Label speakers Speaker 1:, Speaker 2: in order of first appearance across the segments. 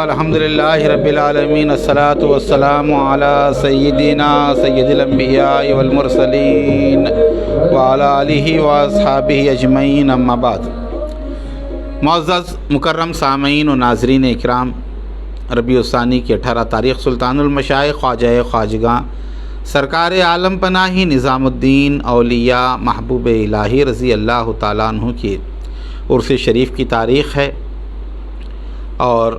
Speaker 1: الحمدللہ رب العالمین الصلاۃ والسلام علی سیدنا سید الانبیاء والمرسلین وعلی آلہ واصحابہ اجمعین، اما بعد۔ معزز مکرم سامعین و ناظرین اکرام، ربیع الثانی کی 18 تاریخ سلطان المشائخ خواجہ خواجگاں سرکار عالم پناہی نظام الدین اولیاء محبوب الہی رضی اللہ تعالیٰ عنہ کی عرس شریف کی تاریخ ہے، اور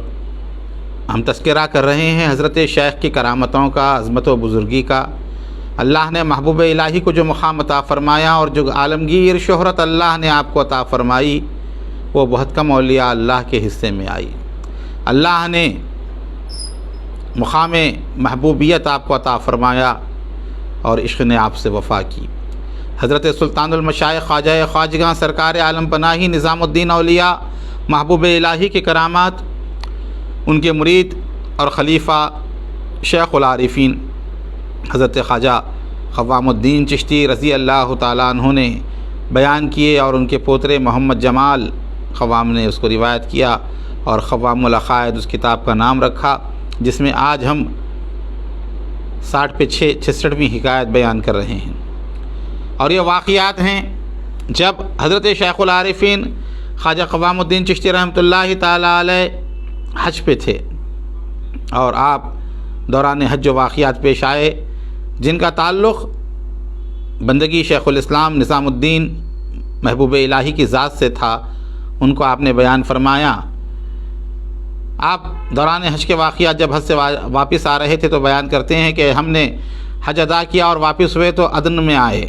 Speaker 1: ہم تذکرہ کر رہے ہیں حضرت شیخ کی کرامتوں کا، عظمت و بزرگی کا۔ اللہ نے محبوب الہی کو جو مقام عطا فرمایا اور جو عالمگیر شہرت اللہ نے آپ کو عطا فرمائی، وہ بہت کم اولیاء اللہ کے حصے میں آئی۔ اللہ نے مقام محبوبیت آپ کو عطا فرمایا اور عشق نے آپ سے وفا کی۔ حضرت سلطان المشائخ خواجہ خواجگاں سرکار عالم پناہی نظام الدین اولیاء محبوب الہی کے کرامات، ان کے مرید اور خلیفہ شیخ العارفین حضرت خواجہ قوام الدین چشتی رضی اللہ تعالیٰ عنہ نے بیان کیے، اور ان کے پوترے محمد جمال قوام نے اس کو روایت کیا، اور قوام العقائد اس کتاب کا نام رکھا، جس میں آج ہم 60 پہ 66ویں حکایت بیان کر رہے ہیں۔ اور یہ واقعات ہیں جب حضرت شیخ العارفین خواجہ قوام الدین چشتی رحمۃ اللہ تعالیٰ علیہ حج پہ تھے، اور آپ دوران حج و واقعات پیش آئے جن کا تعلق بندگی شیخ الاسلام نظام الدین محبوب الہی کی ذات سے تھا، ان کو آپ نے بیان فرمایا۔ آپ دوران حج کے واقعات جب حج سے واپس آ رہے تھے تو بیان کرتے ہیں کہ ہم نے حج ادا کیا اور واپس ہوئے تو عدن میں آئے،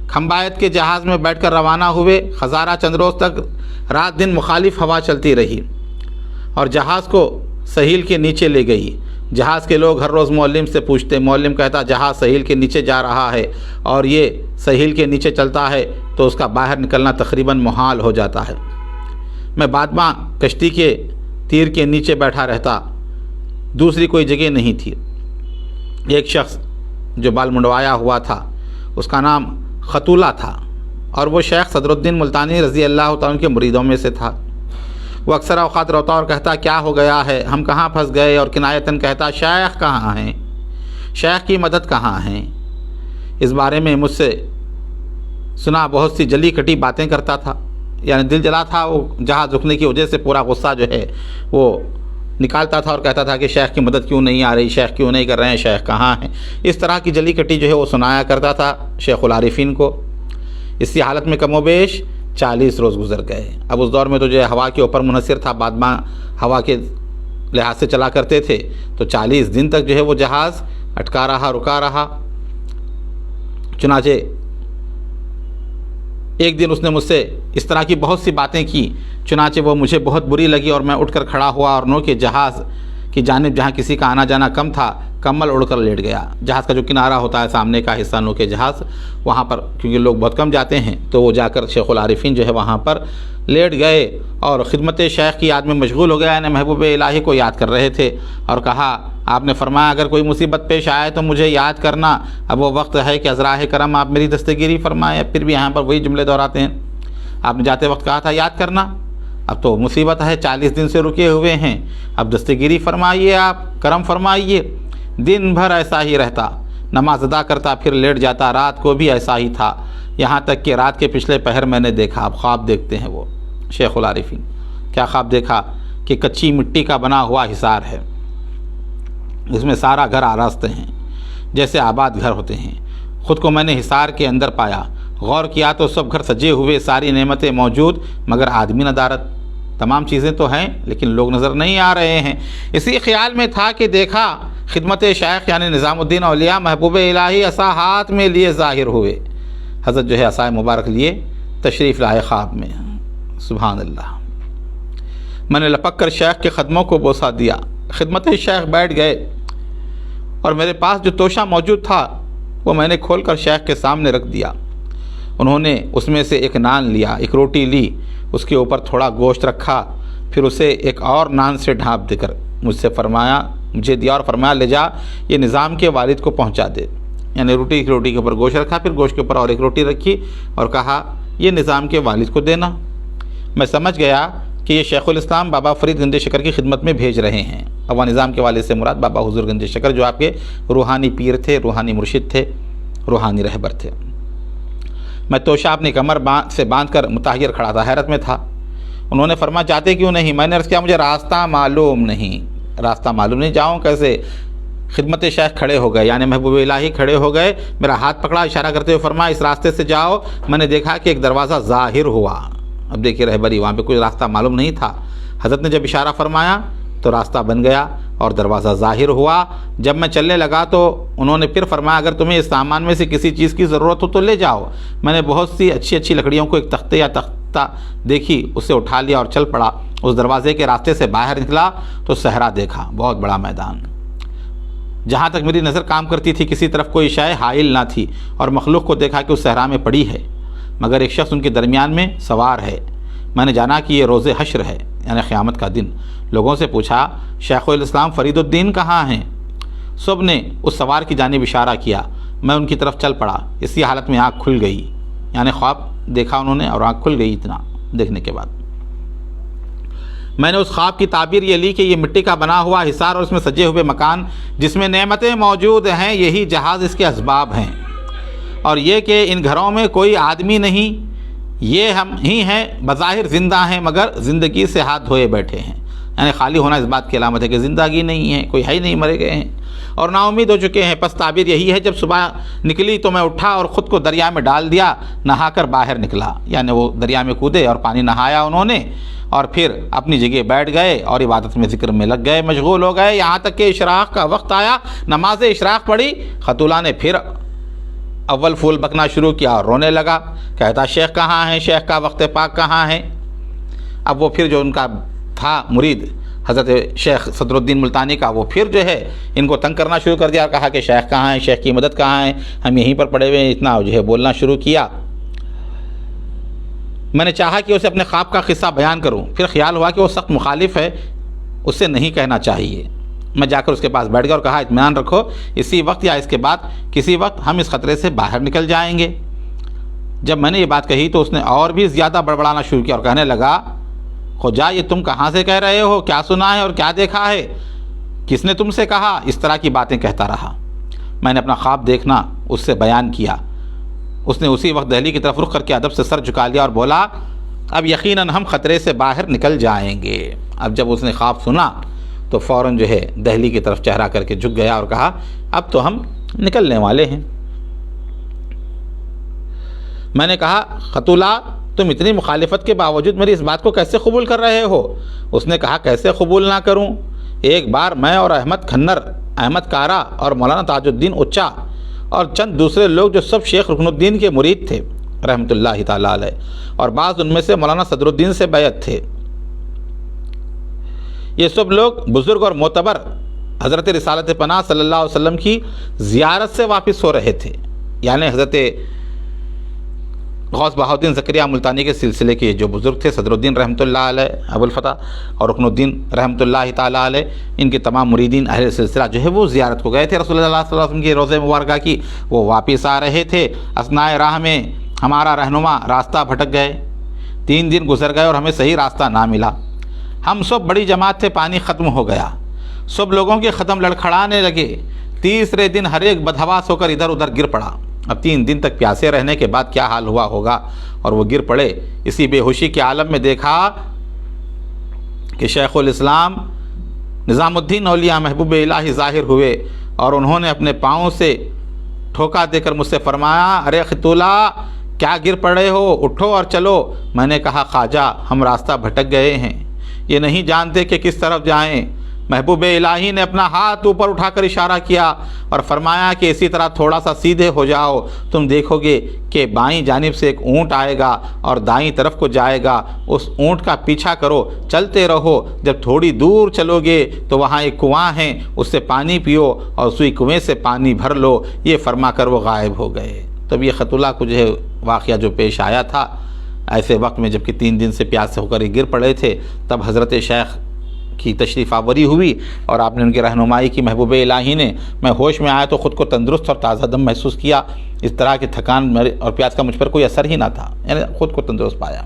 Speaker 1: کھمبایت کے جہاز میں بیٹھ کر روانہ ہوئے، خزارہ چند روز تک رات دن مخالف ہوا چلتی رہی اور جہاز کو سہیل کے نیچے لے گئی۔ جہاز کے لوگ ہر روز معلم سے پوچھتے، معلم کہتا جہاز سہیل کے نیچے جا رہا ہے اور یہ سہیل کے نیچے چلتا ہے تو اس کا باہر نکلنا تقریباً محال ہو جاتا ہے۔ میں بادباں کشتی کے تیر کے نیچے بیٹھا رہتا، دوسری کوئی جگہ نہیں تھی۔ ایک شخص جو بال منڈوایا ہوا تھا، اس کا نام خطولہ تھا، اور وہ شیخ صدر الدین ملتانی رضی اللہ تعالیٰ عنہ کے مریدوں میں سے تھا۔ وہ اکثر اوقات روتا اور کہتا کیا ہو گیا ہے، ہم کہاں پھنس گئے، اور کنایتاً کہتا شیخ کہاں ہیں، شیخ کی مدد کہاں ہیں۔ اس بارے میں مجھ سے سنا بہت سی جلی کٹی باتیں کرتا تھا، یعنی دل جلا تھا، وہ جہاز رکنے کی وجہ سے پورا غصہ جو ہے وہ نکالتا تھا اور کہتا تھا کہ شیخ کی مدد کیوں نہیں آ رہی، شیخ کیوں نہیں کر رہے ہیں، شیخ کہاں ہیں. اس طرح کی جلی کٹی جو ہے وہ سنایا کرتا تھا شیخ العارفین کو. اسی حالت میں کم و بیش 40 روز گزر گئے. اب اس دور میں تو جو ہے ہوا کے اوپر منحصر تھا، بادباں ہوا کے لحاظ سے چلا کرتے تھے، تو 40 دن تک جو ہے وہ جہاز اٹکا رہا، رکا رہا. چنانچہ ایک دن اس نے مجھ سے اس طرح کی بہت سی باتیں کی، چنانچہ وہ مجھے بہت بری لگی اور میں اٹھ کر کھڑا ہوا اور نو کے جہاز کی جانب جہاں کسی کا آنا جانا کم تھا کمل اڑ کر لیٹ گیا. جہاز کا جو کنارہ ہوتا ہے سامنے کا حصہ نو کے جہاز، وہاں پر کیونکہ لوگ بہت کم جاتے ہیں تو وہ جا کر شیخ العارفین جو ہے وہاں پر لیٹ گئے اور خدمت شیخ کی یاد میں مشغول ہو گیا، یعنی محبوب الہی کو یاد کر رہے تھے. اور کہا آپ نے فرمایا اگر کوئی مصیبت پیش آئے تو مجھے یاد کرنا، اب وہ وقت ہے کہ عذراء کرم آپ میری دستگیری فرمائیں. پھر بھی یہاں پر وہی جملے دہراتے ہیں. آپ نے جاتے وقت کہا تھا یاد کرنا، اب تو مصیبت ہے، 40 دن سے رکے ہوئے ہیں، اب دستگیری فرمائیے، آپ کرم فرمائیے. دن بھر ایسا ہی رہتا، نماز ادا کرتا پھر لیٹ جاتا. رات کو بھی ایسا ہی تھا، یہاں تک کہ رات کے پچھلے پہر میں نے دیکھا. اب خواب دیکھتے ہیں وہ شیخ العارفین. کیا خواب دیکھا کہ کچی مٹی کا بنا ہوا حصار ہے، اس میں سارا گھر آراستہ ہیں جیسے آباد گھر ہوتے ہیں. خود کو میں نے حصار کے اندر پایا، غور کیا تو سب گھر سجے ہوئے، ساری نعمتیں موجود، مگر آدمی ندارت. تمام چیزیں تو ہیں لیکن لوگ نظر نہیں آ رہے ہیں. اسی خیال میں تھا کہ دیکھا خدمت شیخ یعنی نظام الدین اولیاء محبوب الہی عصا ہاتھ میں لیے ظاہر ہوئے. حضرت جو ہے عصا مبارک لیے تشریف لائے خواب میں. سبحان اللہ. میں نے لپک کر شیخ کے قدموں کو بوسہ دیا. خدمت شیخ بیٹھ گئے اور میرے پاس جو توشہ موجود تھا وہ میں نے کھول کر شیخ کے سامنے رکھ دیا. انہوں نے اس میں سے ایک نان لیا، ایک روٹی لی، اس کے اوپر تھوڑا گوشت رکھا، پھر اسے ایک اور نان سے ڈھانپ دے کر مجھے دیا اور فرمایا لے جا یہ نظام کے والد کو پہنچا دے. یعنی روٹی کے اوپر گوشت رکھا، پھر گوشت کے اوپر اور ایک روٹی رکھی اور کہا یہ نظام کے والد کو دینا. میں سمجھ گیا کہ یہ شیخ الاسلام بابا فرید گنج شکر کی خدمت میں بھیج رہے ہیں. اب نظام کے والد سے مراد بابا حضور گنج شکر جو آپ کے روحانی پیر تھے، روحانی مرشد تھے، روحانی رہبر تھے. میں توشہ اپنی کمر سے باندھ کر متحیر کھڑا تھا، حیرت میں تھا. انہوں نے فرمایا جاتے کیوں نہیں؟ میں نے عرض کیا مجھے راستہ معلوم نہیں. راستہ معلوم نہیں، جاؤں کیسے؟ خدمت شیخ کھڑے ہو گئے، یعنی محبوب الہی کھڑے ہو گئے، میرا ہاتھ پکڑا، اشارہ کرتے ہوئے فرمایا اس راستے سے جاؤ. میں نے دیکھا کہ ایک دروازہ ظاہر ہوا. اب دیکھیے رہبری، وہاں پہ کوئی راستہ معلوم نہیں تھا. حضرت نے جب اشارہ فرمایا تو راستہ بن گیا اور دروازہ ظاہر ہوا. جب میں چلنے لگا تو انہوں نے پھر فرمایا اگر تمہیں اس سامان میں سے کسی چیز کی ضرورت ہو تو لے جاؤ. میں نے بہت سی اچھی لکڑیوں کو ایک تختے یا تختہ دیکھی، اسے اٹھا لیا اور چل پڑا. اس دروازے کے راستے سے باہر نکلا تو صحرا دیکھا، بہت بڑا میدان. جہاں تک میری نظر کام کرتی تھی کسی طرف کوئی شے حائل نہ تھی اور مخلوق کو دیکھا کہ اس صحرا میں پڑی ہے، مگر ایک شخص ان کے درمیان میں سوار ہے. میں نے جانا کہ یہ روز حشر ہے، یعنی قیامت کا دن. لوگوں سے پوچھا شیخ الاسلام فرید الدین کہاں ہیں؟ سب نے اس سوار کی جانب اشارہ کیا. میں ان کی طرف چل پڑا. اسی حالت میں آنکھ کھل گئی، یعنی خواب دیکھا انہوں نے اور آنکھ کھل گئی. اتنا دیکھنے کے بعد میں نے اس خواب کی تعبیر یہ لی کہ یہ مٹی کا بنا ہوا حصار اور اس میں سجے ہوئے مکان جس میں نعمتیں موجود ہیں یہی جہاز اس کے اسباب ہیں، اور یہ کہ ان گھروں میں کوئی آدمی نہیں، یہ ہم ہی ہیں، بظاہر زندہ ہیں مگر زندگی سے ہاتھ دھوئے بیٹھے ہیں. یعنی خالی ہونا اس بات کی علامت ہے کہ زندگی نہیں ہے، کوئی ہے ہی نہیں، مرے گئے ہیں اور نا امید ہو چکے ہیں. پس تعبیر یہی ہے جب صبح نکلی تو میں اٹھا اور خود کو دریا میں ڈال دیا، نہا کر باہر نکلا. یعنی وہ دریا میں کودے اور پانی نہایا انہوں نے اور پھر اپنی جگہ بیٹھ گئے اور عبادت میں ذکر میں لگ گئے، مشغول ہو گئے. یہاں تک کہ اشراق کا وقت آیا، نماز اشراق پڑھی. خطولہ نے پھر اول پھول بکنا شروع کیا اور رونے لگا، کہتا شیخ کہاں ہیں، شیخ کا وقت پاک کہاں ہے؟ اب وہ پھر جو ان کا تھا مرید حضرت شیخ صدر الدین ملتانی کا، وہ پھر جو ہے ان کو تنگ کرنا شروع کر دیا اور کہا کہ شیخ کہاں ہیں، شیخ کی مدد کہاں ہے، ہم یہیں پر پڑے ہوئے ہیں. اتنا جو ہے بولنا شروع کیا. میں نے چاہا کہ اسے اپنے خواب کا قصہ بیان کروں، پھر خیال ہوا کہ وہ سخت مخالف ہے، اسے نہیں کہنا چاہیے. میں جا کر اس کے پاس بیٹھ گیا اور کہا اطمینان رکھو، اسی وقت یا اس کے بعد کسی وقت ہم اس خطرے سے باہر نکل جائیں گے. جب میں نے یہ بات کہی تو اس نے اور بھی زیادہ بڑبڑانا شروع کیا اور کہنے لگا خدا یہ تم کہاں سے کہہ رہے ہو، کیا سنا ہے اور کیا دیکھا ہے، کس نے تم سے کہا؟ اس طرح کی باتیں کہتا رہا. میں نے اپنا خواب دیکھنا اس سے بیان کیا. اس نے اسی وقت دہلی کی طرف رخ کر کے ادب سے سر جھکا لیا اور بولا اب یقیناً ہم خطرے سے باہر نکل جائیں گے۔ اب جب اس نے خواب سنا تو فوراً جو ہے دہلی کی طرف چہرہ کر کے جھک گیا اور کہا اب تو ہم نکلنے والے ہیں۔ میں نے کہا خطولہ تم اتنی مخالفت کے باوجود میری اس بات کو کیسے قبول کر رہے ہو؟ اس نے کہا کیسے قبول نہ کروں؟ ایک بار میں اور احمد کھنر، احمد کارا اور مولانا تاج الدین اچا اور چند دوسرے لوگ جو سب شیخ رکن الدین کے مرید تھے رحمۃ اللہ تعالیٰ علیہ، اور بعض ان میں سے مولانا صدر الدین سے بیعت تھے، یہ سب لوگ بزرگ اور معتبر حضرت رسالت پناہ صلی اللہ علیہ وسلم کی زیارت سے واپس ہو رہے تھے، یعنی حضرت غوث بہاؤالدین زکریہ ملتانی کے سلسلے کے جو بزرگ تھے صدر الدین رحمۃ اللہ علیہ ابوالفتح اور رکن الدین رحمۃ اللہ تعالیٰ علیہ، ان کے تمام مریدین اہل سلسلہ جو ہے وہ زیارت کو گئے تھے رسول اللہ صلی اللہ علیہ وسلم کی روضہ مبارکہ کی، وہ واپس آ رہے تھے۔ اثناء راہ میں ہمارا رہنما راستہ بھٹک گئے، 3 دن گزر گئے اور ہمیں صحیح راستہ نہ ملا۔ ہم سب بڑی جماعت تھے، پانی ختم ہو گیا، سب لوگوں کے قدم لڑکھڑانے لگے۔ تیسرے دن ہر ایک بدحواس ہو کر ادھر ادھر گر پڑا۔ اب 3 دن تک پیاسے رہنے کے بعد کیا حال ہوا ہوگا، اور وہ گر پڑے۔ اسی بے ہوشی کے عالم میں دیکھا کہ شیخ الاسلام نظام الدین اولیاء محبوب الہی ظاہر ہوئے اور انہوں نے اپنے پاؤں سے ٹھوکا دے کر مجھ سے فرمایا ارے خطولہ کیا گر پڑے ہو، اٹھو اور چلو۔ میں نے کہا خواجہ ہم راستہ بھٹک گئے ہیں، یہ نہیں جانتے کہ کس طرف جائیں۔ محبوب الہی نے اپنا ہاتھ اوپر اٹھا کر اشارہ کیا اور فرمایا کہ اسی طرح تھوڑا سا سیدھے ہو جاؤ، تم دیکھو گے کہ بائیں جانب سے ایک اونٹ آئے گا اور دائیں طرف کو جائے گا، اس اونٹ کا پیچھا کرو، چلتے رہو، جب تھوڑی دور چلو گے تو وہاں ایک کنواں ہے، اس سے پانی پیو اور اسی کنویں سے پانی بھر لو۔ یہ فرما کر وہ غائب ہو گئے۔ تب یہ خطولہ کو جو ہے واقعہ جو پیش آیا تھا، ایسے وقت میں جب کہ 3 دن سے پیاسے ہو کر یہ گر پڑے تھے، تب حضرت شیخ کی تشریف آوری ہوئی اور آپ نے ان کی رہنمائی کی محبوب الہی نے۔ میں ہوش میں آیا تو خود کو تندرست اور تازہ دم محسوس کیا، اس طرح کی تھکان اور پیاس کا مجھ پر کوئی اثر ہی نہ تھا، یعنی خود کو تندرست پایا۔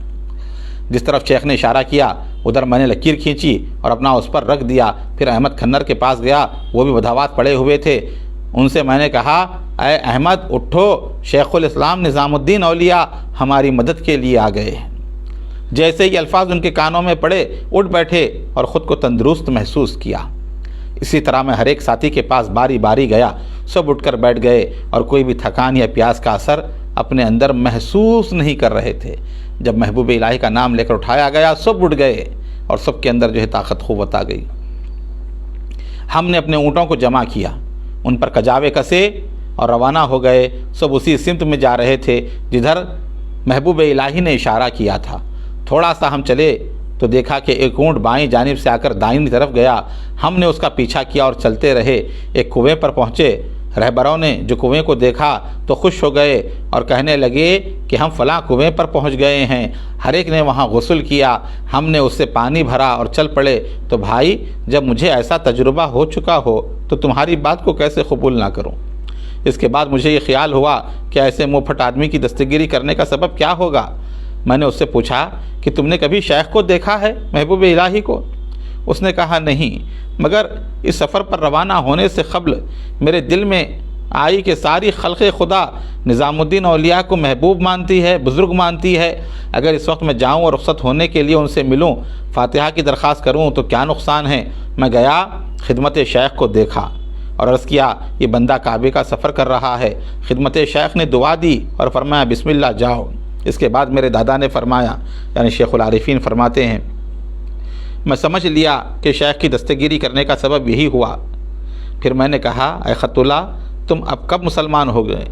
Speaker 1: جس طرف شیخ نے اشارہ کیا ادھر میں نے لکیر کھینچی اور اپنا اس پر رکھ دیا۔ پھر احمد کھنر کے پاس گیا، وہ بھی بدحواس پڑے ہوئے تھے۔ ان سے میں نے کہا اے احمد اٹھو، شیخ الاسلام نظام الدین اولیاء ہماری مدد کے لیے آ گئے ہیں۔ جیسے ہی الفاظ ان کے کانوں میں پڑے اٹھ بیٹھے اور خود کو تندرست محسوس کیا۔ اسی طرح میں ہر ایک ساتھی کے پاس باری باری گیا، سب اٹھ کر بیٹھ گئے اور کوئی بھی تھکان یا پیاس کا اثر اپنے اندر محسوس نہیں کر رہے تھے۔ جب محبوب الہی کا نام لے کر اٹھایا گیا سب اٹھ گئے اور سب کے اندر جو ہے طاقت قوت آ گئی۔ ہم نے اپنے اونٹوں کو جمع کیا، ان پر کجاوے کسے اور روانہ ہو گئے۔ سب اسی سمت میں جا رہے تھے جدھر محبوب الہی نے اشارہ کیا تھا۔ تھوڑا سا ہم چلے تو دیکھا کہ ایک اونٹ بائیں جانب سے آ کر دائیں طرف گیا۔ ہم نے اس کا پیچھا کیا اور چلتے رہے، ایک کنویں پر پہنچے۔ رہبروں نے جو کنویں کو دیکھا تو خوش ہو گئے اور کہنے لگے کہ ہم فلاں کنویں پر پہنچ گئے ہیں۔ ہر ایک نے وہاں غسل کیا، ہم نے اس سے پانی بھرا اور چل پڑے۔ تو بھائی جب مجھے ایسا تجربہ ہو چکا ہو تو تمہاری بات کو کیسے قبول نہ کروں؟ اس کے بعد مجھے یہ خیال ہوا کہ ایسے منہ پھٹ آدمی کی دستگیری کرنے کا سبب کیا ہوگا۔ میں نے اس سے پوچھا کہ تم نے کبھی شیخ کو دیکھا ہے، محبوب الہی کو؟ اس نے کہا نہیں، مگر اس سفر پر روانہ ہونے سے قبل میرے دل میں آئی کہ ساری خلق خدا نظام الدین اولیاء کو محبوب مانتی ہے، بزرگ مانتی ہے۔ اگر اس وقت میں جاؤں اور رخصت ہونے کے لیے ان سے ملوں، فاتحہ کی درخواست کروں تو کیا نقصان ہے؟ میں گیا، خدمت شیخ کو دیکھا اور عرض کیا یہ بندہ کعبے کا سفر کر رہا ہے۔ خدمت شیخ نے دعا دی اور فرمایا بسم اللہ جاؤ۔ اس کے بعد میرے دادا نے فرمایا، یعنی شیخ العارفین فرماتے ہیں، میں سمجھ لیا کہ شیخ کی دستگیری کرنے کا سبب یہی ہوا۔ پھر میں نے کہا اے خطولہ تم اب کب مسلمان ہو گئے؟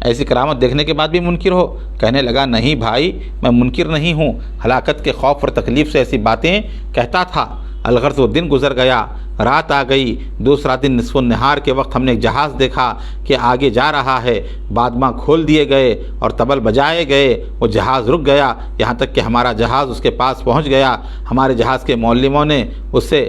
Speaker 1: ایسی کرامت دیکھنے کے بعد بھی منکر ہو؟ کہنے لگا نہیں بھائی میں منکر نہیں ہوں، ہلاکت کے خوف اور تکلیف سے ایسی باتیں کہتا تھا۔ الغرض وہ دن گزر گیا، رات آ گئی۔ دوسرا دن نصف النہار کے وقت ہم نے ایک جہاز دیکھا کہ آگے جا رہا ہے۔ بادماں کھول دیے گئے اور طبل بجائے گئے، وہ جہاز رک گیا یہاں تک کہ ہمارا جہاز اس کے پاس پہنچ گیا۔ ہمارے جہاز کے معلموں نے اس سے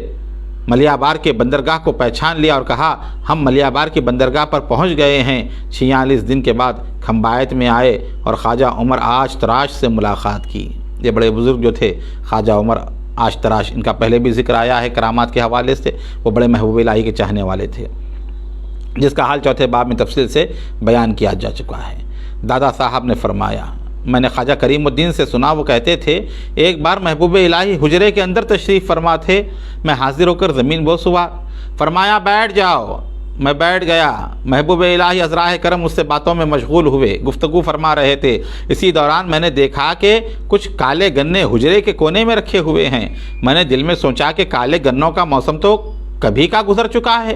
Speaker 1: ملیابار کے بندرگاہ کو پہچان لیا اور کہا ہم ملیابار کی بندرگاہ پر پہنچ گئے ہیں۔ 46 دن کے بعد کھمبایت میں آئے اور خواجہ عمر آش تراش سے ملاقات کی۔ یہ بڑے بزرگ جو تھے خواجہ عمر آش تراش، ان کا پہلے بھی ذکر آیا ہے کرامات کے حوالے سے، وہ بڑے محبوب الہی کے چاہنے والے تھے، جس کا حال چوتھے باب میں تفصیل سے بیان کیا جا چکا ہے۔ دادا صاحب نے فرمایا، میں نے خواجہ کریم الدین سے سنا، وہ کہتے تھے ایک بار محبوب الہی حجرے کے اندر تشریف فرما تھے، میں حاضر ہو کر زمین بوس ہوا، فرمایا بیٹھ جاؤ، میں بیٹھ گیا، محبوب الہی عذراء کرم مجھ سے باتوں میں مشغول ہوئے، گفتگو فرما رہے تھے، اسی دوران میں نے دیکھا کہ کچھ کالے گنے حجرے کے کونے میں رکھے ہوئے ہیں، میں نے دل میں سوچا کہ کالے گنوں کا موسم تو کبھی کا گزر چکا ہے،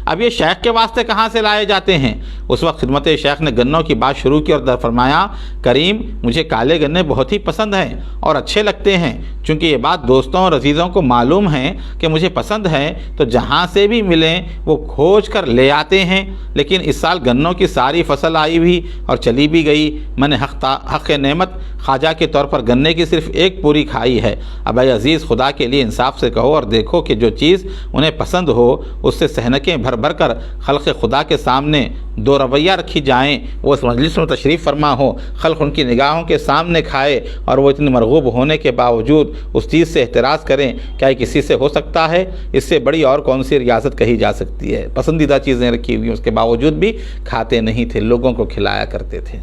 Speaker 1: اب یہ شیخ کے واسطے کہاں سے لائے جاتے ہیں؟ اس وقت خدمت شیخ نے گنوں کی بات شروع کی اور فرمایا، کریم مجھے کالے گنے بہت ہی پسند ہیں اور اچھے لگتے ہیں، چونکہ یہ بات دوستوں اور عزیزوں کو معلوم ہے کہ مجھے پسند ہے تو جہاں سے بھی ملیں وہ کھوج کر لے آتے ہیں، لیکن اس سال گنوں کی ساری فصل آئی بھی اور چلی بھی گئی، میں نے حق نعمت خواجہ کے طور پر گنے کی صرف ایک پوری کھائی ہے، اب اے عزیز خدا کے لیے انصاف سے کہو اور دیکھو کہ جو چیز انہیں پسند ہو اس سے سحنکیں بھر بھر کر خلق خدا کے سامنے دو رویہ رکھی جائیں، وہ اس مجلس میں تشریف فرما ہو، خلق ان کی نگاہوں کے سامنے کھائے اور وہ اتنے مرغوب ہونے کے باوجود اس چیز سے احتراز کریں، کیا یہ کسی سے ہو سکتا ہے؟ اس سے بڑی اور کون سی ریاست کہی جا سکتی ہے؟ پسندیدہ چیزیں رکھی ہوئی اس کے باوجود بھی کھاتے نہیں تھے، لوگوں کو کھلایا کرتے تھے۔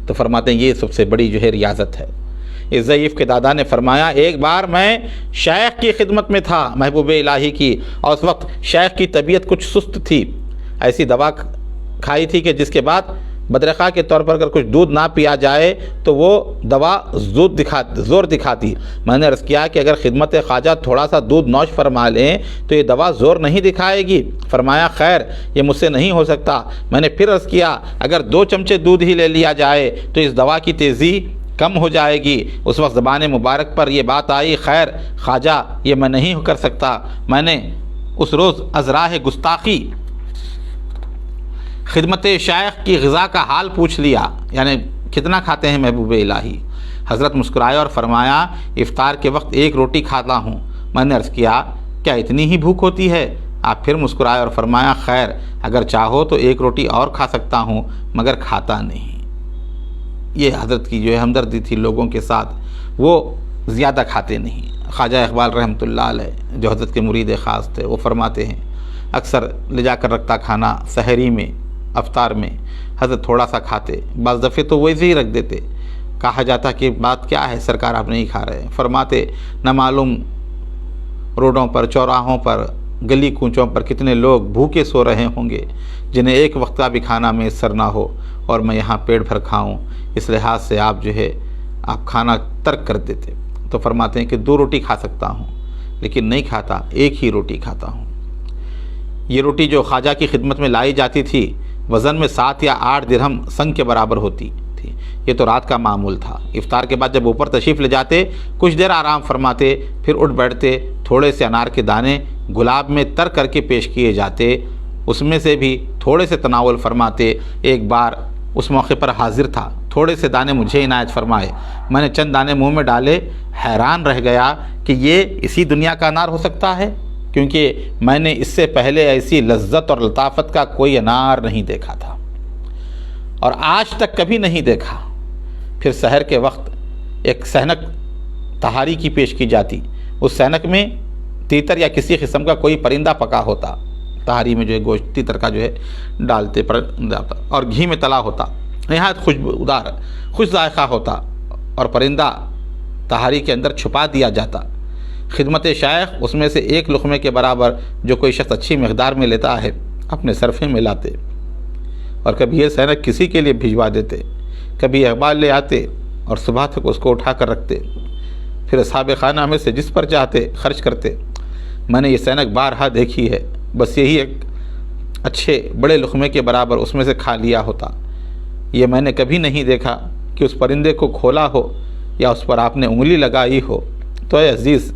Speaker 1: تو فرماتے ہیں یہ سب سے بڑی جو ہے ریاضت ہے۔ اس ضعیف کے دادا نے فرمایا، ایک بار میں شیخ کی خدمت میں تھا محبوب الہی کی، اور اس وقت شیخ کی طبیعت کچھ سست تھی، ایسی دوا کھائی تھی کہ جس کے بعد بدرقہ کے طور پر اگر کچھ دودھ نہ پیا جائے تو وہ دوا زور دکھاتی۔ میں نے عرض کیا کہ اگر خدمت خواجہ تھوڑا سا دودھ نوش فرما لیں تو یہ دوا زور نہیں دکھائے گی؟ فرمایا خیر یہ مجھ سے نہیں ہو سکتا۔ میں نے پھر عرض کیا اگر 2 چمچے دودھ ہی لے لیا جائے تو اس دوا کی تیزی کم ہو جائے گی۔ اس وقت زبان مبارک پر یہ بات آئی، خیر خواجہ یہ میں نہیں کر سکتا۔ میں نے اس روز از راہ گستاخی خدمت شیخ کی غذا کا حال پوچھ لیا، یعنی کتنا کھاتے ہیں محبوب الہی؟ حضرت مسکرائے اور فرمایا، افطار کے وقت 1 روٹی کھاتا ہوں۔ میں نے عرض کیا کیا اتنی ہی بھوک ہوتی ہے؟ آپ پھر مسکرائے اور فرمایا، خیر اگر چاہو تو 1 روٹی اور کھا سکتا ہوں مگر کھاتا نہیں۔ یہ حضرت کی جو ہے ہمدردی تھی لوگوں کے ساتھ، وہ زیادہ کھاتے نہیں۔ خواجہ اقبال رحمۃ اللہ علیہ جو حضرت کے مرید خاص تھے وہ فرماتے ہیں، اکثر لے جا کر رکھتا کھانا سحری میں افطار میں حضرت تھوڑا سا کھاتے، بعض دفعے تو ویسے ہی رکھ دیتے، کہا جاتا کہ بات کیا ہے سرکار آپ نہیں کھا رہے؟ فرماتے نہ معلوم روڈوں پر چوراہوں پر گلی کوچوں پر کتنے لوگ بھوکے سو رہے ہوں گے جنہیں ایک وقت کا بھی کھانا میسر نہ ہو اور میں یہاں پیٹ بھر کھاؤں، اس لحاظ سے آپ جو ہے آپ کھانا ترک کر دیتے۔ تو فرماتے ہیں کہ 2 روٹی کھا سکتا ہوں لیکن نہیں کھاتا، 1 ہی روٹی کھاتا ہوں۔ یہ روٹی جو خواجہ کی خدمت میں لائی جاتی تھی وزن میں 7 یا 8 درہم سنگ کے برابر ہوتی تھی۔ یہ تو رات کا معمول تھا۔ افطار کے بعد جب اوپر تشریف لے جاتے کچھ دیر آرام فرماتے، پھر اٹھ بیٹھتے، تھوڑے سے انار کے دانے گلاب میں تر کر کے پیش کیے جاتے، اس میں سے بھی تھوڑے سے تناول فرماتے۔ ایک بار اس موقع پر حاضر تھا، تھوڑے سے دانے مجھے عنایت فرمائے، میں نے چند دانے منہ میں ڈالے، حیران رہ گیا کہ یہ اسی دنیا کا انار ہو سکتا ہے، کیونکہ میں نے اس سے پہلے ایسی لذت اور لطافت کا کوئی انار نہیں دیکھا تھا اور آج تک کبھی نہیں دیکھا۔ پھر سحر کے وقت ایک سحنک تہاری کی پیش کی جاتی، اس سحنک میں تیتر یا کسی قسم کا کوئی پرندہ پکا ہوتا، تہاری میں جو ہے گوشت تیتر کا جو ہے ڈالتے اور گھی میں تلا ہوتا، نہایت خوشبودار خوش ذائقہ ہوتا اور پرندہ تہاری کے اندر چھپا دیا جاتا۔ خدمت شیخ اس میں سے 1 لقمے کے برابر جو کوئی شخص اچھی مقدار میں لیتا ہے اپنے صرفے میں لاتے اور کبھی یہ سینک کسی کے لیے بھجوا دیتے، کبھی اقبال لے آتے اور صبح تک اس کو اٹھا کر رکھتے، پھر اصحاب خانہ میں سے جس پر چاہتے خرچ کرتے۔ میں نے یہ سینک بارہا دیکھی ہے، بس یہی ایک اچھے بڑے لقمے کے برابر اس میں سے کھا لیا ہوتا۔ یہ میں نے کبھی نہیں دیکھا کہ اس پرندے کو کھولا ہو یا اس پر آپ نے انگلی لگائی ہو۔ تو اے عزیز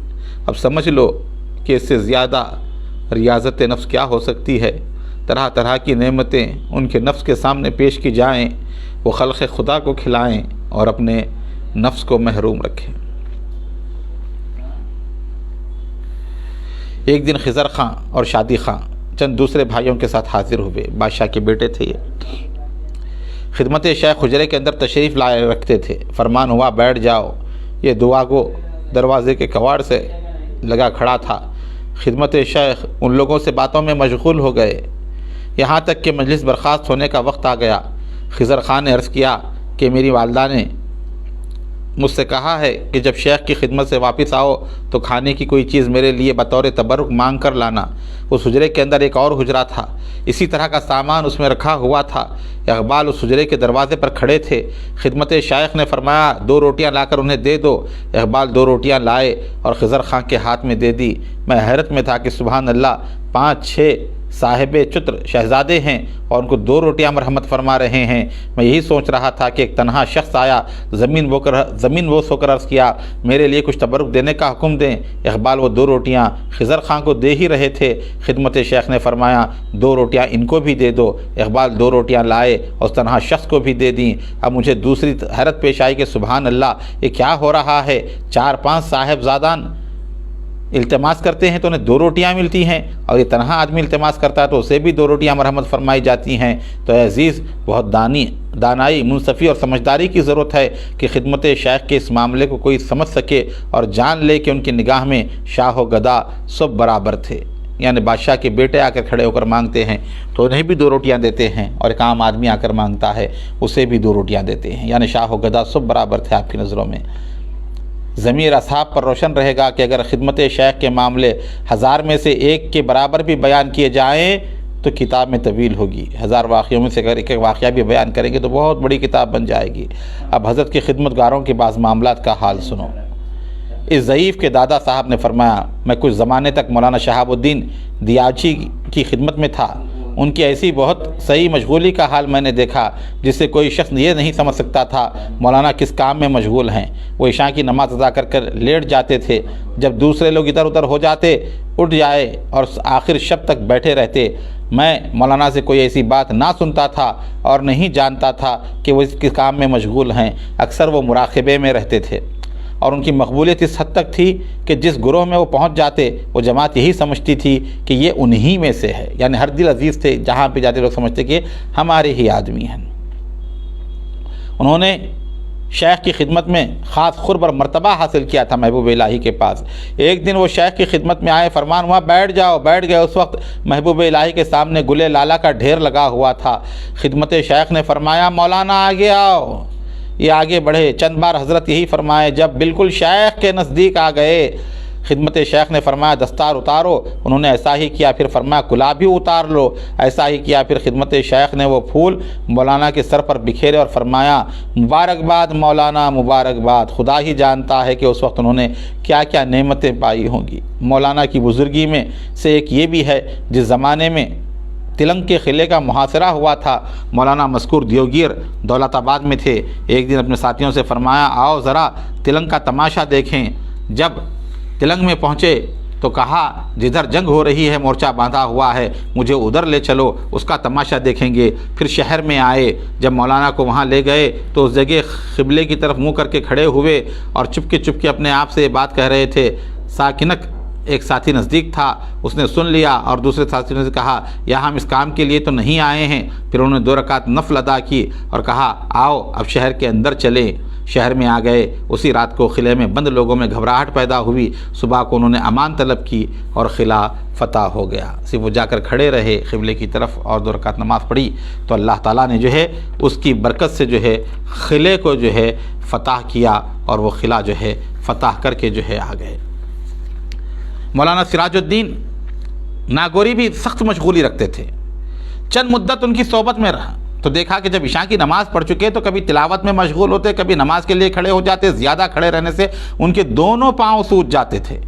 Speaker 1: اب سمجھ لو کہ اس سے زیادہ ریاضت نفس کیا ہو سکتی ہے۔ طرح طرح کی نعمتیں ان کے نفس کے سامنے پیش کی جائیں، وہ خلق خدا کو کھلائیں اور اپنے نفس کو محروم رکھیں۔ ایک دن خضر خاں اور شادی خاں چند دوسرے بھائیوں کے ساتھ حاضر ہوئے، بادشاہ کے بیٹے تھے یہ۔ خدمت شیخ حجرے کے اندر تشریف لائے رکھتے تھے، فرمان ہوا بیٹھ جاؤ۔ یہ دعا گو دروازے کے کواڑ سے لگا کھڑا تھا۔ خدمت شیخ ان لوگوں سے باتوں میں مشغول ہو گئے، یہاں تک کہ مجلس برخاست ہونے کا وقت آ گیا۔ خضر خان نے عرض کیا کہ میری والدہ نے مجھ سے کہا ہے کہ جب شیخ کی خدمت سے واپس آؤ تو کھانے کی کوئی چیز میرے لیے بطور تبرک مانگ کر لانا۔ اس حجرے کے اندر ایک اور حجرہ تھا، اسی طرح کا سامان اس میں رکھا ہوا تھا۔ اقبال اس حجرے کے دروازے پر کھڑے تھے۔ خدمت شیخ نے فرمایا 2 روٹیاں لا کر انہیں دے دو۔ اقبال 2 روٹیاں لائے اور خضر خان کے ہاتھ میں دے دی۔ میں حیرت میں تھا کہ سبحان اللہ، 5-6 صاحب چتر شہزادے ہیں اور ان کو 2 روٹیاں مرحمت فرما رہے ہیں۔ میں یہی سوچ رہا تھا کہ ایک تنہا شخص آیا، زمین بوس ہو کر عرض کیا میرے لیے کچھ تبرک دینے کا حکم دیں۔ اقبال وہ 2 روٹیاں خضر خان کو دے ہی رہے تھے۔ خدمت شیخ نے فرمایا 2 روٹیاں ان کو بھی دے دو۔ اقبال 2 روٹیاں لائے اور اس تنہا شخص کو بھی دے دیں۔ اب مجھے دوسری حیرت پیش آئی کہ سبحان اللہ، یہ کیا ہو رہا ہے؟ 4-5 صاحبزادان التماس کرتے ہیں تو انہیں 2 روٹیاں ملتی ہیں، اور یہ تنہا آدمی التماس کرتا ہے تو اسے بھی 2 روٹیاں مرحمت فرمائی جاتی ہیں۔ تو اے عزیز، بہت دانائی، منصفی اور سمجھداری کی ضرورت ہے کہ خدمت شیخ کے اس معاملے کو کوئی سمجھ سکے اور جان لے کہ ان کی نگاہ میں شاہ و گدا سب برابر تھے۔ یعنی بادشاہ کے بیٹے آ کر کھڑے ہو کر مانگتے ہیں تو انہیں بھی 2 روٹیاں دیتے ہیں، اور ایک عام آدمی آ کر مانگتا ہے اسے بھی 2 روٹیاں دیتے ہیں۔ یعنی شاہ و گدا سب برابر تھے آپ کی نظروں میں۔ ضمیر اصحاب پر روشن رہے گا کہ اگر خدمت شیخ کے معاملے 1000 میں سے 1 کے برابر بھی بیان کیے جائیں تو کتاب میں طویل ہوگی۔ 1000 واقعوں میں سے اگر ایک واقعہ بھی بیان کریں گے تو بہت بڑی کتاب بن جائے گی۔ اب حضرت کے خدمت گاروں کے بعض معاملات کا حال سنو۔ اس ضعیف کے دادا صاحب نے فرمایا میں کچھ زمانے تک مولانا شہاب الدین دیاچی کی خدمت میں تھا۔ ان کی ایسی بہت صحیح مشغولی کا حال میں نے دیکھا جس سے کوئی شخص یہ نہیں سمجھ سکتا تھا مولانا کس کام میں مشغول ہیں۔ وہ عشاء کی نماز ادا کر لیٹ جاتے تھے، جب دوسرے لوگ ادھر ادھر ہو جاتے اٹھ جائے اور آخر شب تک بیٹھے رہتے۔ میں مولانا سے کوئی ایسی بات نہ سنتا تھا اور نہیں جانتا تھا کہ وہ اس کام میں مشغول ہیں۔ اکثر وہ مراقبے میں رہتے تھے اور ان کی مقبولیت اس حد تک تھی کہ جس گروہ میں وہ پہنچ جاتے وہ جماعت یہی سمجھتی تھی کہ یہ انہی میں سے ہے۔ یعنی ہر دل عزیز تھے، جہاں پہ جاتے لوگ سمجھتے کہ ہمارے ہی آدمی ہیں۔ انہوں نے شیخ کی خدمت میں خاص قرب اور مرتبہ حاصل کیا تھا محبوب الہی کے پاس۔ ایک دن وہ شیخ کی خدمت میں آئے، فرمان ہوا بیٹھ جاؤ۔ بیٹھ گئے۔ اس وقت محبوب الہی کے سامنے گلے لالا کا ڈھیر لگا ہوا تھا۔ خدمت شیخ نے فرمایا مولانا آگے آؤ۔ یہ آگے بڑھے۔ چند بار حضرت یہی فرمائے۔ جب بالکل شیخ کے نزدیک آ گئے، خدمت شیخ نے فرمایا دستار اتارو۔ انہوں نے ایسا ہی کیا۔ پھر فرمایا کلاب بھی اتار لو۔ ایسا ہی کیا۔ پھر خدمت شیخ نے وہ پھول مولانا کے سر پر بکھیرے اور فرمایا مبارکباد مولانا، مبارکباد۔ خدا ہی جانتا ہے کہ اس وقت انہوں نے کیا کیا نعمتیں پائی ہوں گی۔ مولانا کی بزرگی میں سے ایک یہ بھی ہے، جس زمانے میں تلنگ کے قلعے کا محاصرہ ہوا تھا، مولانا مذکور دیوگیر دولت آباد میں تھے۔ ایک دن اپنے ساتھیوں سے فرمایا آؤ ذرا تلنگ کا تماشا دیکھیں۔ جب تلنگ میں پہنچے تو کہا جدھر جنگ ہو رہی ہے مورچہ باندھا ہوا ہے، مجھے ادھر لے چلو، اس کا تماشا دیکھیں گے۔ پھر شہر میں آئے، جب مولانا کو وہاں لے گئے تو اس جگہ قبلے کی طرف منہ کر کے کھڑے ہوئے اور چپکے اپنے آپ سے بات کہہ رہے تھے۔ ساکنک ایک ساتھی نزدیک تھا، اس نے سن لیا اور دوسرے ساتھی نے کہا یہاں ہم اس کام کے لیے تو نہیں آئے ہیں۔ پھر انہوں نے 2 رکعت نفل ادا کی اور کہا آؤ اب شہر کے اندر چلیں۔ شہر میں آ گئے۔ اسی رات کو قلعے میں بند لوگوں میں گھبراہٹ پیدا ہوئی۔ صبح کو انہوں نے امان طلب کی اور قلعہ فتح ہو گیا۔ صرف وہ جا کر کھڑے رہے قبلے کی طرف اور 2 رکعت نماز پڑھی تو اللہ تعالیٰ نے جو ہے اس کی برکت سے جو ہے قلعے کو جو ہے فتح کیا اور وہ قلعہ جو ہے فتح کر کے جو ہے آ گئے۔ مولانا سراج الدین ناگوری بھی سخت مشغولی رکھتے تھے۔ چند مدت ان کی صحبت میں رہا تو دیکھا کہ جب عشاء کی نماز پڑھ چکے تو کبھی تلاوت میں مشغول ہوتے، کبھی نماز کے لیے کھڑے ہو جاتے۔ زیادہ کھڑے رہنے سے ان کے دونوں پاؤں سوج جاتے تھے۔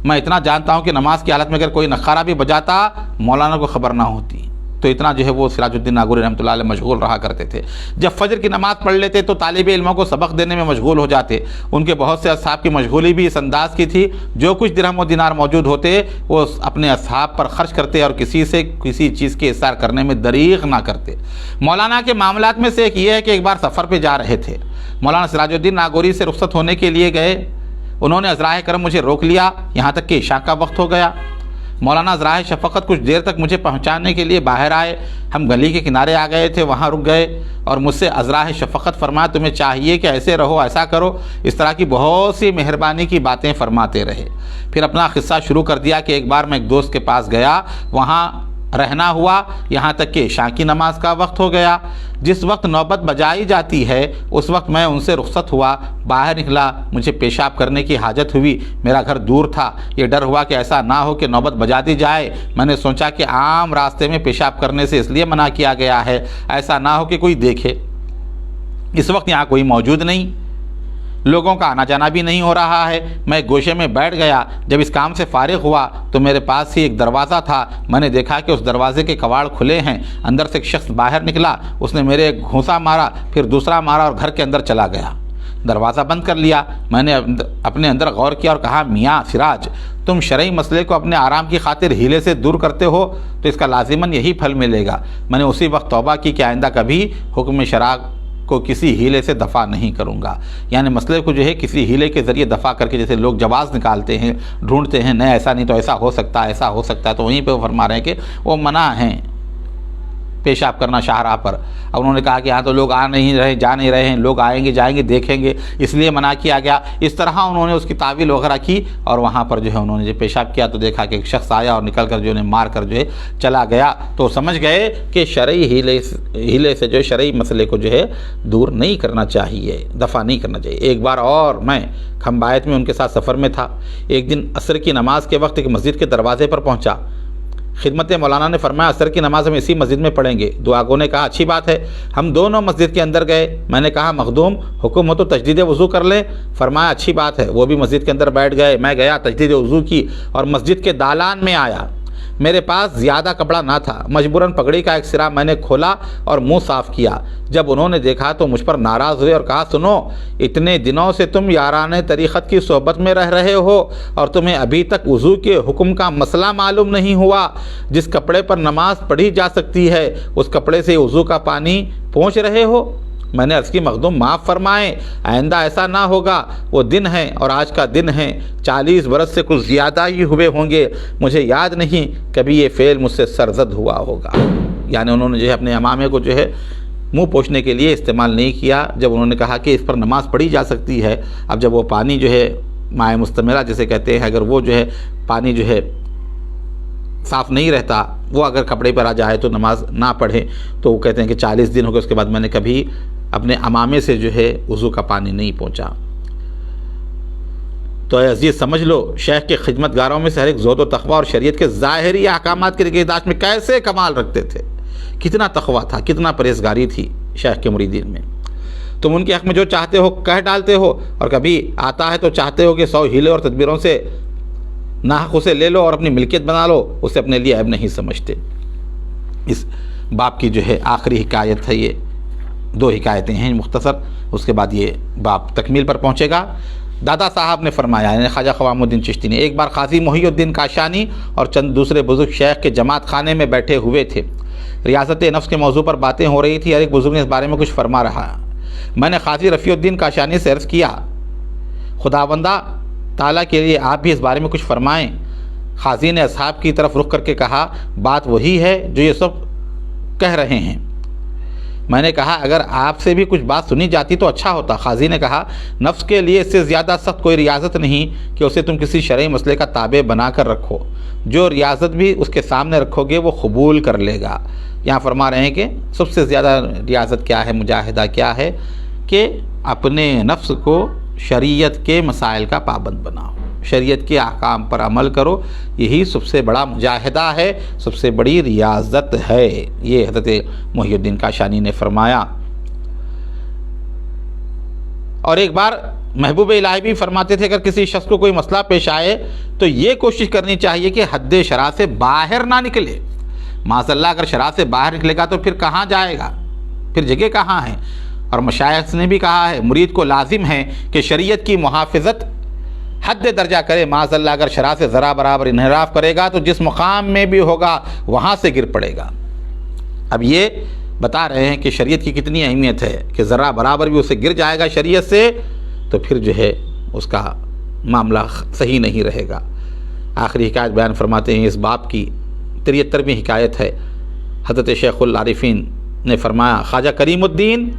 Speaker 1: میں اتنا جانتا ہوں کہ نماز کی حالت میں اگر کوئی نخارہ بھی بجاتا مولانا کو خبر نہ ہوتی۔ تو اتنا جو ہے وہ سراج الدین ناگوری رحمۃ اللہ علیہ مشغول رہا کرتے تھے۔ جب فجر کی نماز پڑھ لیتے تو طالب علموں کو سبق دینے میں مشغول ہو جاتے۔ ان کے بہت سے اصحاب کی مشغولی بھی اس انداز کی تھی، جو کچھ درہم و دینار موجود ہوتے وہ اپنے اصحاب پر خرچ کرتے اور کسی سے کسی چیز کے اظہار کرنے میں دریغ نہ کرتے۔ مولانا کے معاملات میں سے ایک یہ ہے کہ ایک بار سفر پہ جا رہے تھے، مولانا سراج الدین ناگوری سے رخصت ہونے کے لیے گئے۔ انہوں نے عذرائے کرم مجھے روک لیا، یہاں تک کہ عشاء کا وقت ہو گیا۔ مولانا عذرائے شفقت کچھ دیر تک مجھے پہنچانے کے لیے باہر آئے۔ ہم گلی کے کنارے آ گئے تھے، وہاں رک گئے اور مجھ سے عذرائے شفقت فرمایا تمہیں چاہیے کہ ایسے رہو، ایسا کرو، اس طرح کی بہت سی مہربانی کی باتیں فرماتے رہے۔ پھر اپنا قصہ شروع کر دیا کہ ایک بار میں ایک دوست کے پاس گیا، وہاں رہنا ہوا یہاں تک کہ عشاء کی نماز کا وقت ہو گیا۔ جس وقت نوبت بجائی جاتی ہے اس وقت میں ان سے رخصت ہوا، باہر نکلا، مجھے پیشاب کرنے کی حاجت ہوئی، میرا گھر دور تھا، یہ ڈر ہوا کہ ایسا نہ ہو کہ نوبت بجا دی جائے، میں نے سوچا کہ عام راستے میں پیشاب کرنے سے اس لیے منع کیا گیا ہے، ایسا نہ ہو کہ کوئی دیکھے۔ اس وقت یہاں کوئی موجود نہیں، لوگوں کا آنا جانا بھی نہیں ہو رہا ہے، میں ایک گوشے میں بیٹھ گیا۔ جب اس کام سے فارغ ہوا تو میرے پاس ہی ایک دروازہ تھا، میں نے دیکھا کہ اس دروازے کے کواڑ کھلے ہیں، اندر سے ایک شخص باہر نکلا، اس نے میرے ایک گھونسا مارا، پھر دوسرا مارا اور گھر کے اندر چلا گیا۔ دروازہ بند کر لیا۔ میں نے اپنے اندر غور کیا اور کہا، میاں سراج، تم شرعی مسئلے کو اپنے آرام کی خاطر ہیلے سے دور کرتے ہو تو اس کا لازماً یہی پھل ملے گا۔ میں نے اسی وقت توبہ کی کہ آئندہ کبھی حکم شرع کو کسی ہیلے سے دفع نہیں کروں گا، یعنی مسئلے کو جو ہے کسی ہیلے کے ذریعے دفع کر کے، جیسے لوگ جواز نکالتے ہیں، ڈھونڈتے ہیں، نہیں ایسا نہیں تو ایسا ہو سکتا ہے، ایسا ہو سکتا ہے، تو وہیں پہ وہ فرما رہے ہیں کہ وہ منع ہیں پیشاب کرنا شاہراہ پر۔ اب انہوں نے کہا کہ یہاں تو لوگ آ نہیں رہے، جا نہیں رہے ہیں، لوگ آئیں گے جائیں گے دیکھیں گے، اس لیے منع کیا گیا۔ اس طرح انہوں نے اس کی تعویل وغیرہ کی اور وہاں پر جو ہے انہوں نے جو پیشاب کیا تو دیکھا کہ ایک شخص آیا اور نکل کر جو انہیں مار کر جو ہے چلا گیا۔ تو سمجھ گئے کہ شرعی ہیلے سے جو شرعی مسئلے کو جو ہے دور نہیں کرنا چاہیے، دفع نہیں کرنا چاہیے۔ ایک بار اور میں کھمبایت میں ان کے ساتھ سفر میں تھا۔ ایک دن عصر کی نماز کے وقت ایک مسجد کے دروازے پر پہنچا۔ خدمت مولانا نے فرمایا، عصر کی نماز ہم اسی مسجد میں پڑھیں گے۔ دعا گو نے کہا، اچھی بات ہے۔ ہم دونوں مسجد کے اندر گئے۔ میں نے کہا، مخدوم حکم ہو تو تجدید وضو کر لیں۔ فرمایا، اچھی بات ہے۔ وہ بھی مسجد کے اندر بیٹھ گئے۔ میں گیا، تجدید وضو کی اور مسجد کے دالان میں آیا۔ میرے پاس زیادہ کپڑا نہ تھا، مجبوراً پگڑی کا ایک سرا میں نے کھولا اور منہ صاف کیا۔ جب انہوں نے دیکھا تو مجھ پر ناراض ہوئے اور کہا، سنو، اتنے دنوں سے تم یاران طریقت کی صحبت میں رہ رہے ہو اور تمہیں ابھی تک وضو کے حکم کا مسئلہ معلوم نہیں ہوا۔ جس کپڑے پر نماز پڑھی جا سکتی ہے اس کپڑے سے وضو کا پانی پہنچ رہے ہو۔ میں نے عرض کی، مخدوم معاف فرمائیں، آئندہ ایسا نہ ہوگا۔ وہ دن ہے اور آج کا دن ہے، 40 برس سے کچھ زیادہ ہی ہوئے ہوں گے، مجھے یاد نہیں کبھی یہ فعل مجھ سے سرزد ہوا ہوگا۔ یعنی انہوں نے جو ہے اپنے امامے کو جو ہے منہ پوچھنے کے لیے استعمال نہیں کیا۔ جب انہوں نے کہا کہ اس پر نماز پڑھی جا سکتی ہے، اب جب وہ پانی جو ہے مائع مستمرہ جسے کہتے ہیں، اگر وہ جو ہے پانی جو ہے صاف نہیں رہتا، وہ اگر کپڑے پر آ جائے تو نماز نہ پڑھیں، تو وہ کہتے ہیں کہ 40 دن ہو گئے، اس کے بعد میں نے کبھی اپنے امامے سے جو ہے وضو کا پانی نہیں پہنچا۔ تو اے عزیز سمجھ لو، شیخ کے خدمت گاروں میں سے ہر ایک زہد و تقویٰ اور شریعت کے ظاہری احکامات کی نگہداشت میں کیسے کمال رکھتے تھے، کتنا تقویٰ تھا، کتنا پرہیزگاری تھی شیخ کے مریدین میں۔ تم ان کے حق میں جو چاہتے ہو کہہ ڈالتے ہو، اور کبھی آتا ہے تو چاہتے ہو کہ 100 ہیلے اور تدبیروں سے ناحق اسے لے لو اور اپنی ملکیت بنا لو، اسے اپنے لیے عیب نہیں سمجھتے۔ اس باب کی جو ہے آخری حکایت ہے، یہ 2 حکایتیں ہیں مختصر، اس کے بعد یہ باب تکمیل پر پہنچے گا۔ دادا صاحب نے فرمایا، یعنی خواجہ قوام الدین چشتی نے، ایک بار قاضی محی الدین کاشانی اور چند دوسرے بزرگ شیخ کے جماعت خانے میں بیٹھے ہوئے تھے۔ ریاست نفس کے موضوع پر باتیں ہو رہی تھی، ہر ایک بزرگ نے اس بارے میں کچھ فرما رہا۔ میں نے قاضی رفیع الدین کاشانی سے عرض کیا، خداوندہ تعالیٰ کے لیے آپ بھی اس بارے میں کچھ فرمائیں۔ قاضی نے اصحاب کی طرف رخ کر کے کہا، بات وہی ہے جو یہ سب کہہ رہے ہیں۔ میں نے کہا، اگر آپ سے بھی کچھ بات سنی جاتی تو اچھا ہوتا۔ قاضی نے کہا، نفس کے لیے اس سے زیادہ سخت کوئی ریاضت نہیں کہ اسے تم کسی شرعی مسئلے کا تابع بنا کر رکھو، جو ریاضت بھی اس کے سامنے رکھو گے وہ قبول کر لے گا۔ یہاں فرما رہے ہیں کہ سب سے زیادہ ریاضت کیا ہے، مجاہدہ کیا ہے، کہ اپنے نفس کو شریعت کے مسائل کا پابند بناؤ، شریعت کے احکام پر عمل کرو، یہی سب سے بڑا مجاہدہ ہے، سب سے بڑی ریاضت ہے۔ یہ حضرت محی الدین کاشانی نے فرمایا۔ اور ایک بار محبوب الہی بھی فرماتے تھے، اگر کسی شخص کو کوئی مسئلہ پیش آئے تو یہ کوشش کرنی چاہیے کہ حد شرع سے باہر نہ نکلے۔ معاذ اللہ اگر شرع سے باہر نکلے گا تو پھر کہاں جائے گا، پھر جگہ کہاں ہے۔ اور مشائخ نے بھی کہا ہے، مرید کو لازم ہے کہ شریعت کی محافظت حد درجہ کرے۔ معاذ اللہ اگر شرع سے ذرا برابر انحراف کرے گا تو جس مقام میں بھی ہوگا وہاں سے گر پڑے گا۔ اب یہ بتا رہے ہیں کہ شریعت کی کتنی اہمیت ہے، کہ ذرا برابر بھی اسے گر جائے گا شریعت سے تو پھر جو ہے اس کا معاملہ صحیح نہیں رہے گا۔ آخری حکایت بیان فرماتے ہیں، اس باب کی 73ویں حکایت ہے۔ حضرت شیخ العارفین نے فرمایا، خواجہ کریم الدین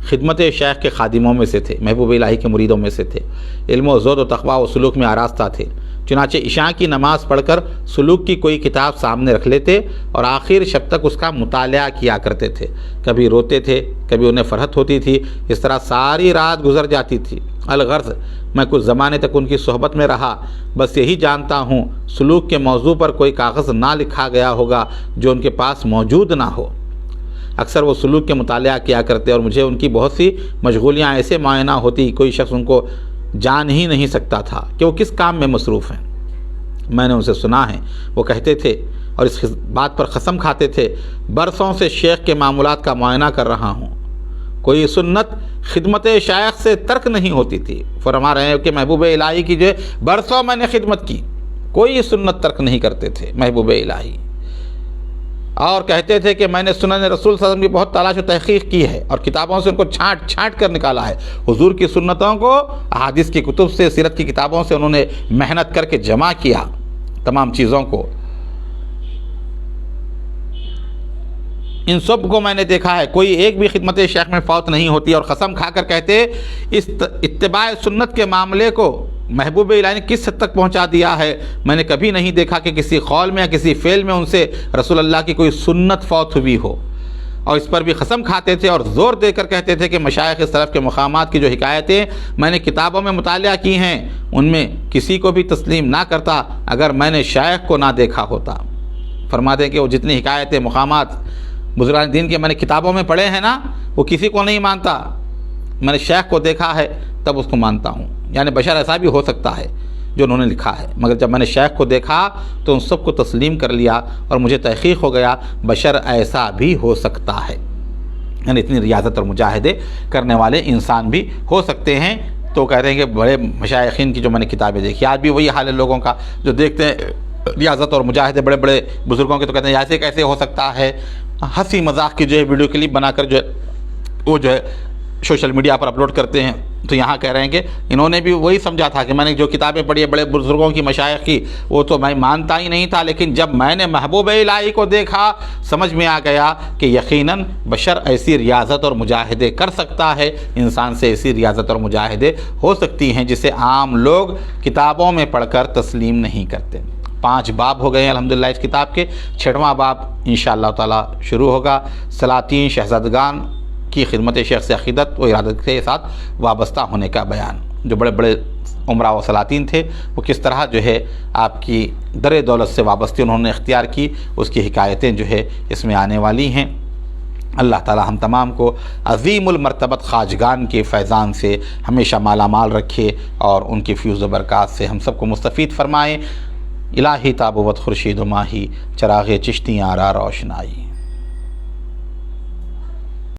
Speaker 1: خدمت شیخ کے خادموں میں سے تھے، محبوب الہی کے مریدوں میں سے تھے، علم و زہد و تقویٰ و سلوک میں آراستہ تھے، چنانچہ عشاء کی نماز پڑھ کر سلوک کی کوئی کتاب سامنے رکھ لیتے اور آخر شب تک اس کا مطالعہ کیا کرتے تھے۔ کبھی روتے تھے، کبھی انہیں فرحت ہوتی تھی، اس طرح ساری رات گزر جاتی تھی۔ الغرض میں کچھ زمانے تک ان کی صحبت میں رہا، بس یہی جانتا ہوں سلوک کے موضوع پر کوئی کاغذ نہ لکھا گیا ہوگا جو ان کے پاس موجود نہ ہو۔ اکثر وہ سلوک کے مطالعہ کیا کرتے اور مجھے ان کی بہت سی مشغولیاں ایسے معائنہ ہوتی کوئی شخص ان کو جان ہی نہیں سکتا تھا کہ وہ کس کام میں مصروف ہیں۔ میں نے ان سے سنا ہے، وہ کہتے تھے اور اس بات پر قسم کھاتے تھے، برسوں سے شیخ کے معمولات کا معائنہ کر رہا ہوں، کوئی سنت خدمت شیخ سے ترک نہیں ہوتی تھی۔ فرما رہے ہیں کہ محبوب الہی کی جو برسوں میں نے خدمت کی، کوئی سنت ترک نہیں کرتے تھے محبوب الہی۔ اور کہتے تھے کہ میں نے سنن رسول صلی اللہ علیہ وسلم کی بہت تلاش و تحقیق کی ہے اور کتابوں سے ان کو چھانٹ چھانٹ کر نکالا ہے۔ حضور کی سنتوں کو احادیث کی کتب سے، سیرت کی کتابوں سے انہوں نے محنت کر کے جمع کیا تمام چیزوں کو۔ ان سب کو میں نے دیکھا ہے، کوئی ایک بھی خدمت شیخ میں فوت نہیں ہوتی، اور قسم کھا کر کہتے اس اتباع سنت کے معاملے کو محبوب الہی نے کس حد تک پہنچا دیا ہے، میں نے کبھی نہیں دیکھا کہ کسی قول میں یا کسی فعل میں ان سے رسول اللہ کی کوئی سنت فوت ہوئی ہو۔ اور اس پر بھی قسم کھاتے تھے اور زور دے کر کہتے تھے کہ مشائخ سلف کے مقامات کی جو حکایتیں میں نے کتابوں میں مطالعہ کی ہیں ان میں کسی کو بھی تسلیم نہ کرتا اگر میں نے شیخ کو نہ دیکھا ہوتا۔ فرماتے ہیں کہ وہ جتنی حکایتیں مقامات بزرگان دین کے میں نے کتابوں میں پڑھے ہیں نا، وہ کسی کو نہیں مانتا، میں نے شیخ کو دیکھا ہے تب اس کو مانتا ہوں۔ یعنی بشر ایسا بھی ہو سکتا ہے جو انہوں نے لکھا ہے، مگر جب میں نے شیخ کو دیکھا تو ان سب کو تسلیم کر لیا اور مجھے تحقیق ہو گیا بشر ایسا بھی ہو سکتا ہے، یعنی اتنی ریاضت اور مجاہدے کرنے والے انسان بھی ہو سکتے ہیں۔ تو کہہ رہے ہیں کہ بڑے مشائخین کی جو میں نے کتابیں دیکھی، آج بھی وہی حال ہے لوگوں کا جو دیکھتے ہیں ریاضت اور مجاہدے بڑے بڑے بزرگوں کے، تو کہتے ہیں ایسے کیسے ہو سکتا ہے، ہنسی مذاق کی جو ہے ویڈیو کلپ بنا کر جو ہے وہ جو ہے سوشل میڈیا پر اپلوڈ کرتے ہیں۔ تو یہاں کہہ رہے ہیں کہ انہوں نے بھی وہی سمجھا تھا کہ میں نے جو کتابیں پڑھی ہے بڑے بزرگوں کی مشائخ کی وہ تو میں مانتا ہی نہیں تھا، لیکن جب میں نے محبوب الہی کو دیکھا سمجھ میں آ گیا کہ یقیناً بشر ایسی ریاضت اور مجاہدے کر سکتا ہے، انسان سے ایسی ریاضت اور مجاہدے ہو سکتی ہیں جسے عام لوگ کتابوں میں پڑھ کر تسلیم نہیں کرتے۔ 5 باب ہو گئے ہیں الحمدللہ اس کتاب کے، 6واں باب انشاءاللہ تعالی شروع ہوگا۔ سلاطین شہزادگان کی خدمت شیخ سے عقیدت و ارادت کے ساتھ وابستہ ہونے کا بیان، جو بڑے بڑے عمرا و سلاطین تھے وہ کس طرح جو ہے آپ کی در دولت سے وابستی انہوں نے اختیار کی، اس کی حکایتیں جو ہے اس میں آنے والی ہیں۔ اللہ تعالی ہم تمام کو عظیم المرتبت خواجگان کے فیضان سے ہمیشہ مالا مال رکھے اور ان کی فیوز و برکات سے ہم سب کو مستفید فرمائے۔ الہی تابوت خورشید و ماہی چراغ چشتیاں را روشنائی۔